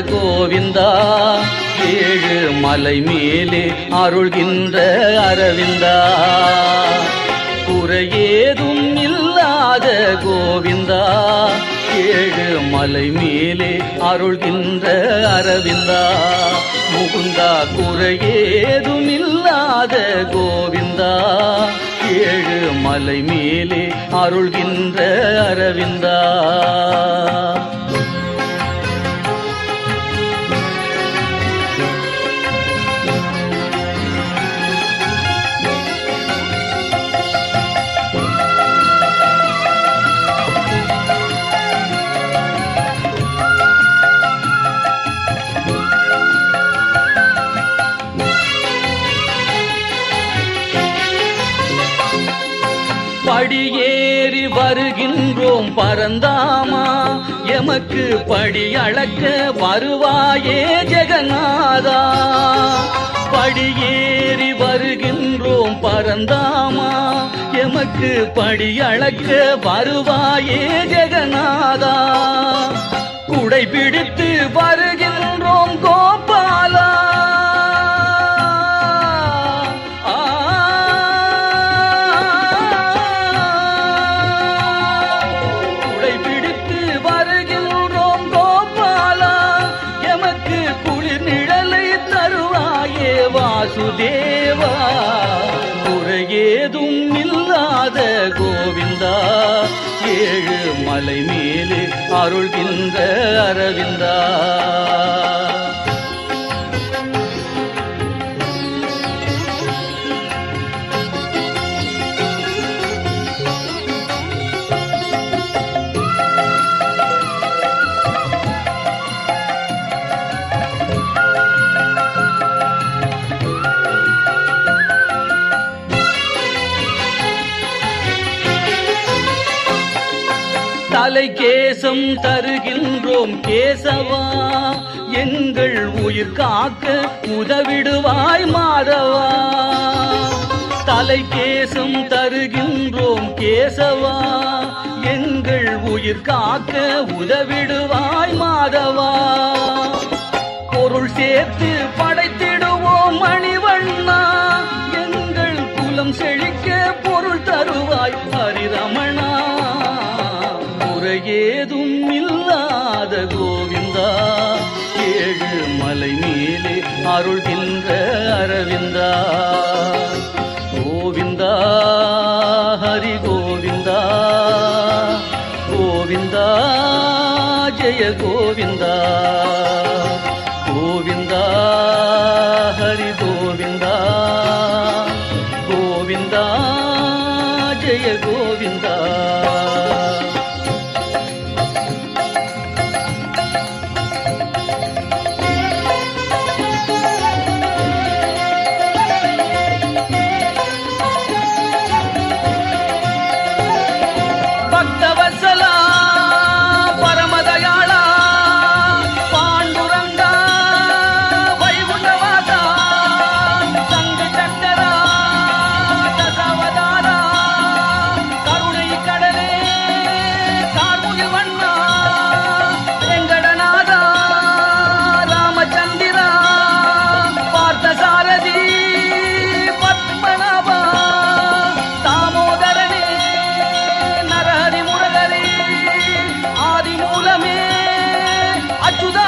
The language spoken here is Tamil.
கோவிந்தா ஏழு மலை மேலே அருள்கின்ற அரவிந்தா குறையேதும் இல்லாத கோவிந்தா ஏழு மலை மேலே அருள்கின்ற அரவிந்தா முகுந்தா குறையேதும் இல்லாத கோவிந்தா ஏழு மலை மேலே அருள்கின்ற அரவிந்தா படியேறி வருகின்றோம் பரந்தாமா எமக்கு படி அளக்க வருவாயே ஜெகநாதா படியேறி வருகின்றோம் பரந்தாமா எமக்கு படி அளக்க வருவாயே ஜெகநாதா குடை பிடித்து வருகின்றோம் கோபாலா வாசுதேவா குறையேதும் இல்லாத கோவிந்தா ஏழு மலை மேலே அருள்கின்ற அரவிந்தா தலை கேசம் தருகின்றோம் கேசவா எங்கள் உயிர் காக்க உதவிடுவாய் மாதவா தலை கேசம் தருகின்றோம் கேசவா எங்கள் உயிர் காக்க உதவிடுவாய் மாதவா பொருள் சேர்த்து படைத்திடுவோம் மணிவண்ணா எங்கள் குலம் செழிக்க பொருள் தருவாய் ஹரிரமணா ஏதும் இல்லாத கோவிந்தா ஏழு மலை மேலே அருள்கின்ற அரவிந்தா கோவிந்தா ஹரி கோவிந்தா கோவிந்தா ஜெய கோவிந்தா கோவிந்தா ஹரி கோவிந்தா கோவிந்தா ஜெய கோவிந்தா அச்சுதா